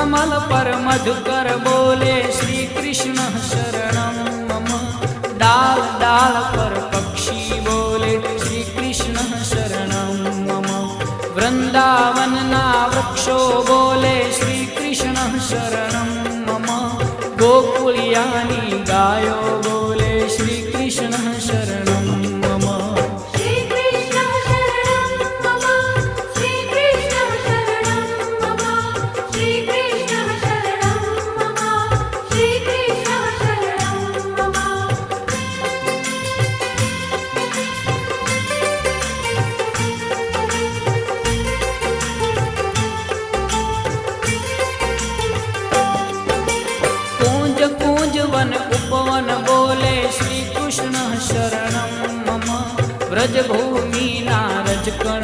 कमल पर मधुकर बोले श्री कृष्ण शरणं मम। डाल डाल पर पक्षी बोले श्री कृष्ण शरणं मम। वृंदावन ना वृक्षो बोले श्री कृष्ण शरणं मम। गोकुलियानी गायो बोले श्री कृष्ण शरणं मम। श्री कृष्ण शरणं मम। श्री कृष्ण शरणं मम। श्री कृष्ण शरणं मम। श्री कृष्ण शरणं मम। कूंज कूंज वन उपवन बोले श्री कृष्ण शरणं मम। व्रज भूमि नारज कण